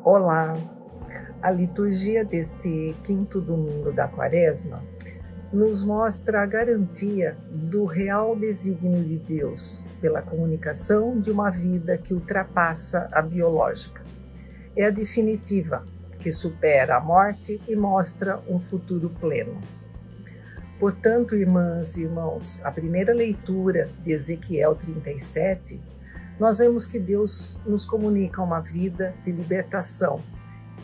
Olá! A liturgia deste quinto domingo da Quaresma nos mostra a garantia do real desígnio de Deus pela comunicação de uma vida que ultrapassa a biológica. É a definitiva, que supera a morte e mostra um futuro pleno. Portanto, irmãs e irmãos, a primeira leitura de Ezequiel 37, nós vemos que Deus nos comunica uma vida de libertação,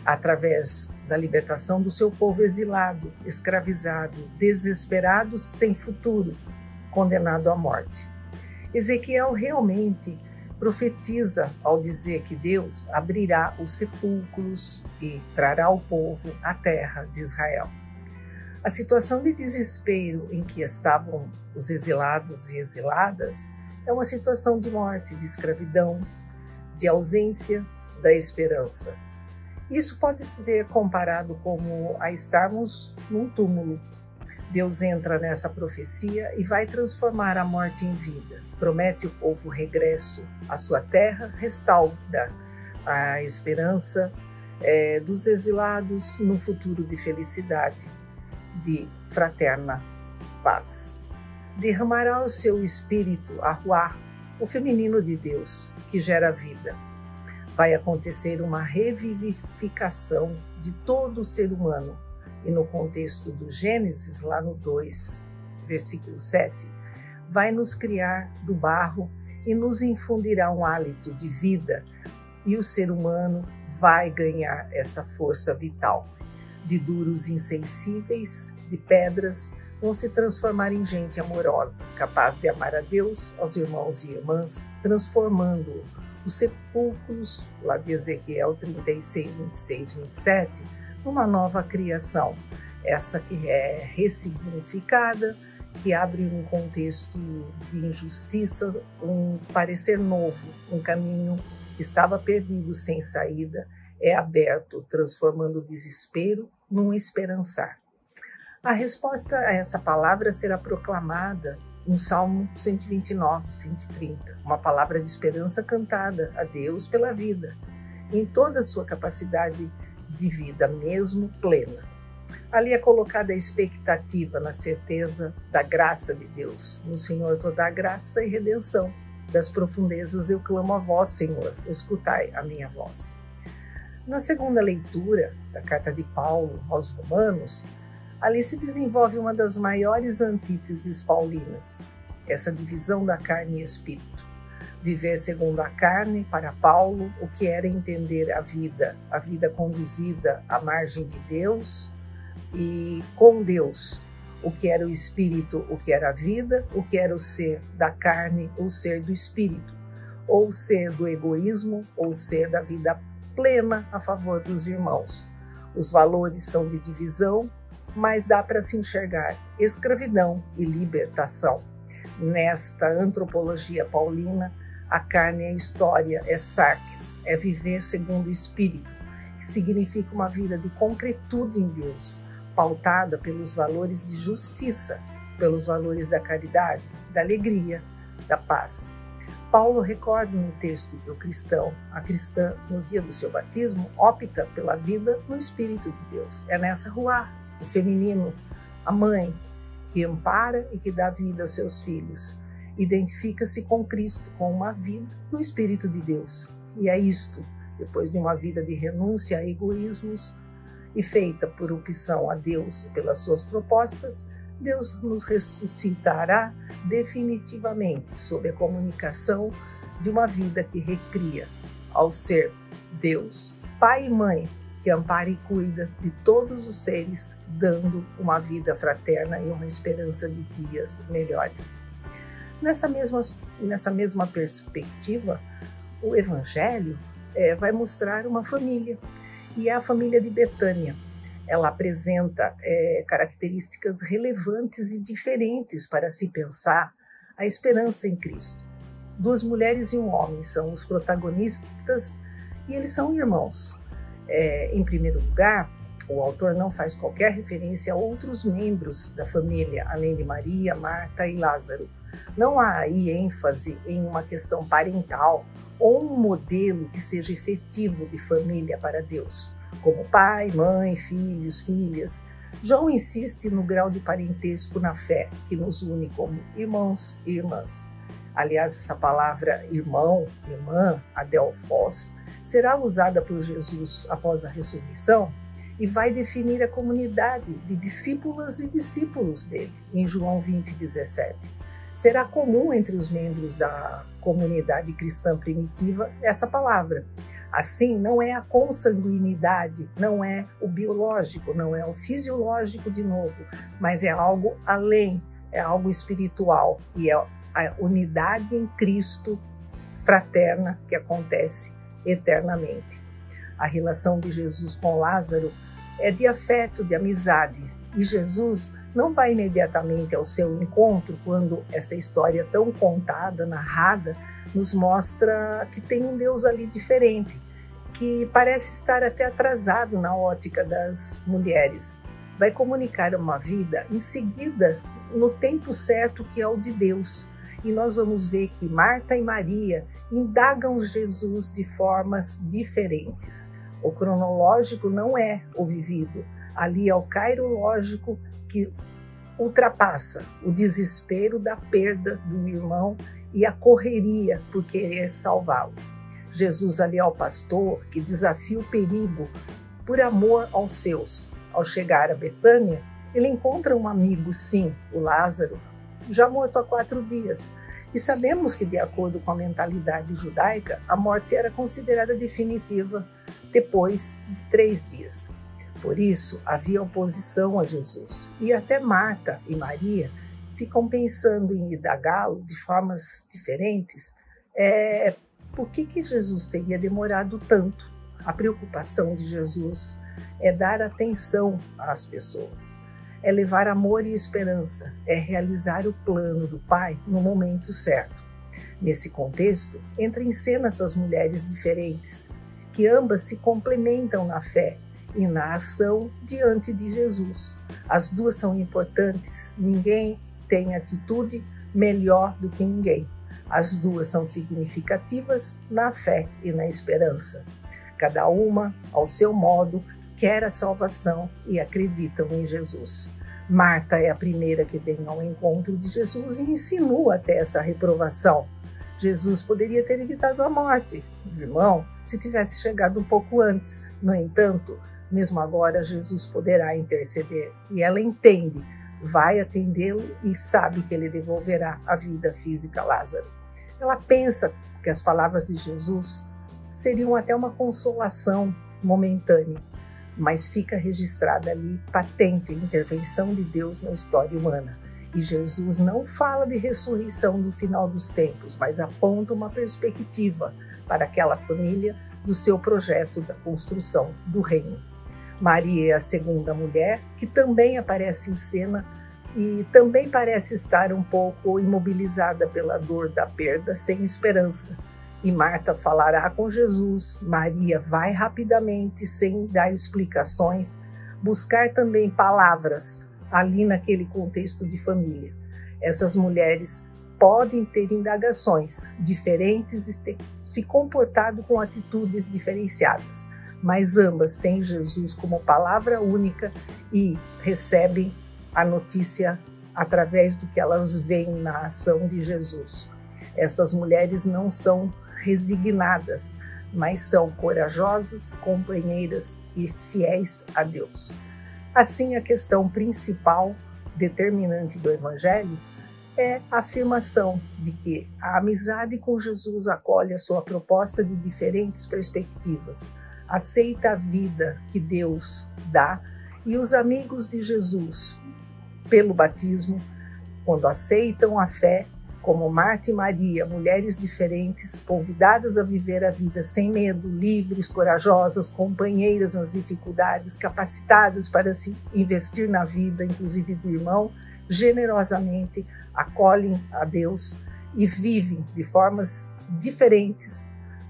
através da libertação do seu povo exilado, escravizado, desesperado, sem futuro, condenado à morte. Ezequiel realmente profetiza ao dizer que Deus abrirá os sepulcros e trará o povo à terra de Israel. A situação de desespero em que estavam os exilados e exiladas é uma situação de morte, de escravidão, de ausência da esperança. Isso pode ser comparado como a estarmos num túmulo. Deus entra nessa profecia e vai transformar a morte em vida. Promete o povo regresso à sua terra, restaura a esperança dos exilados num futuro de felicidade, de fraterna paz. Derramará o seu espírito a Ruá, o feminino de Deus, que gera vida. Vai acontecer uma revivificação de todo o ser humano. E no contexto do Gênesis, lá no 2, versículo 7, vai nos criar do barro e nos infundirá um hálito de vida, e o ser humano vai ganhar essa força vital. De duros insensíveis, de pedras, vão se transformar em gente amorosa, capaz de amar a Deus, aos irmãos e irmãs, transformando os sepulcros, lá de Ezequiel 36, 26, 27, numa nova criação, essa que é ressignificada, que abre um contexto de injustiça, um parecer novo, um caminho que estava perdido sem saída, é aberto, transformando o desespero num esperançar. A resposta a essa palavra será proclamada no Salmo 129, 130, uma palavra de esperança cantada a Deus pela vida, em toda a sua capacidade de vida, mesmo plena. Ali é colocada a expectativa na certeza da graça de Deus. No Senhor toda a graça e redenção. Das profundezas eu clamo a vós, Senhor, escutai a minha voz. Na segunda leitura da carta de Paulo aos Romanos, ali se desenvolve uma das maiores antíteses paulinas, essa divisão da carne e espírito. Viver segundo a carne, para Paulo, o que era entender a vida conduzida à margem de Deus e com Deus, o que era o espírito, o que era a vida, o que era o ser da carne, o ser do espírito, ou o ser do egoísmo, ou o ser da vida plena a favor dos irmãos. Os valores são de divisão, mas dá para se enxergar escravidão e libertação. Nesta antropologia paulina, a carne é história, é sarx, é viver segundo o Espírito, que significa uma vida de concretude em Deus, pautada pelos valores de justiça, pelos valores da caridade, da alegria, da paz. Paulo recorda no texto que o cristão, a cristã, no dia do seu batismo, opta pela vida no Espírito de Deus. É nessa Ruá, o feminino, a mãe, que ampara e que dá vida aos seus filhos. Identifica-se com Cristo, com uma vida no Espírito de Deus. E é isto, depois de uma vida de renúncia a egoísmos e feita por opção a Deus pelas suas propostas, Deus nos ressuscitará definitivamente sob a comunicação de uma vida que recria ao ser Deus, Pai e Mãe, que ampara e cuida de todos os seres, dando uma vida fraterna e uma esperança de dias melhores. Nessa mesma perspectiva, o Evangelho vai mostrar uma família, e é a família de Betânia. Ela apresenta características relevantes e diferentes para se pensar a esperança em Cristo. 2 mulheres e um homem são os protagonistas e eles são irmãos. Em primeiro lugar, o autor não faz qualquer referência a outros membros da família, além de Maria, Marta e Lázaro. Não há aí ênfase em uma questão parental ou um modelo que seja efetivo de família para Deus, como pai, mãe, filhos, filhas. João insiste no grau de parentesco na fé, que nos une como irmãos e irmãs. Aliás, essa palavra irmão, irmã, adelphos, será usada por Jesus após a ressurreição e vai definir a comunidade de discípulas e discípulos dele, em João 20:17. Será comum entre os membros da comunidade cristã primitiva essa palavra. Assim, não é a consanguinidade, não é o biológico, não é o fisiológico de novo, mas é algo além, é algo espiritual e é a unidade em Cristo fraterna que acontece eternamente. A relação de Jesus com Lázaro é de afeto, de amizade, e Jesus não vai imediatamente ao seu encontro quando essa história tão contada, narrada, nos mostra que tem um Deus ali diferente, que parece estar até atrasado na ótica das mulheres. Vai comunicar uma vida em seguida, no tempo certo que é o de Deus. E nós vamos ver que Marta e Maria indagam Jesus de formas diferentes. O cronológico não é o vivido, ali é o cairológico que ultrapassa o desespero da perda do irmão e a correria por querer salvá-lo. Jesus ali é o pastor que desafia o perigo por amor aos seus. Ao chegar a Betânia, ele encontra um amigo, sim, o Lázaro, já morto há 4 dias. E sabemos que, de acordo com a mentalidade judaica, a morte era considerada definitiva depois de 3 dias. Por isso, havia oposição a Jesus. E até Marta e Maria ficam pensando em indagá-lo de formas diferentes. Por que Jesus teria demorado tanto? A preocupação de Jesus é dar atenção às pessoas, é levar amor e esperança, é realizar o plano do Pai no momento certo. Nesse contexto, entra em cena essas mulheres diferentes, que ambas se complementam na fé e na ação diante de Jesus. As duas são importantes, ninguém tem atitude melhor do que ninguém. As duas são significativas na fé e na esperança. Cada uma, ao seu modo, quer a salvação e acreditam em Jesus. Marta é a primeira que vem ao encontro de Jesus e insinua até essa reprovação. Jesus poderia ter evitado a morte, irmão, se tivesse chegado um pouco antes. No entanto, mesmo agora, Jesus poderá interceder. E ela entende, vai atendê-lo e sabe que ele devolverá a vida física a Lázaro. Ela pensa que as palavras de Jesus seriam até uma consolação momentânea, mas fica registrada ali, patente, a intervenção de Deus na história humana. E Jesus não fala de ressurreição no final dos tempos, mas aponta uma perspectiva para aquela família do seu projeto da construção do reino. Maria é a segunda mulher, que também aparece em cena e também parece estar um pouco imobilizada pela dor da perda, sem esperança. E Marta falará com Jesus. Maria vai rapidamente, sem dar explicações, buscar também palavras ali naquele contexto de família. Essas mulheres podem ter indagações diferentes e ter se comportado com atitudes diferenciadas, mas ambas têm Jesus como palavra única e recebem a notícia através do que elas veem na ação de Jesus. Essas mulheres não são resignadas, mas são corajosas, companheiras e fiéis a Deus. Assim, a questão principal, determinante do Evangelho, é a afirmação de que a amizade com Jesus acolhe a sua proposta de diferentes perspectivas, aceita a vida que Deus dá, e os amigos de Jesus, pelo batismo, quando aceitam a fé, como Marta e Maria, mulheres diferentes, convidadas a viver a vida sem medo, livres, corajosas, companheiras nas dificuldades, capacitadas para se investir na vida, inclusive do irmão, generosamente acolhem a Deus e vivem de formas diferentes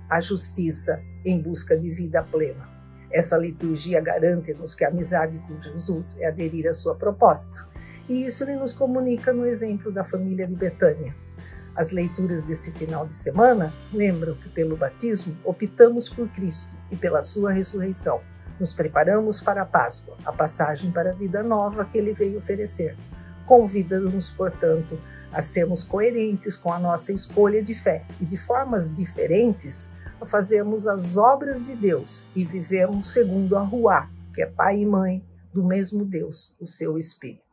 a justiça em busca de vida plena. Essa liturgia garante-nos que a amizade com Jesus é aderir à sua proposta. E isso ele nos comunica no exemplo da família de Betânia. As leituras desse final de semana lembram que pelo batismo optamos por Cristo e pela sua ressurreição. Nos preparamos para a Páscoa, a passagem para a vida nova que ele veio oferecer. Convida-nos, portanto, a sermos coerentes com a nossa escolha de fé e de formas diferentes a fazermos as obras de Deus e vivemos segundo a Ruá, que é pai e mãe do mesmo Deus, o seu Espírito.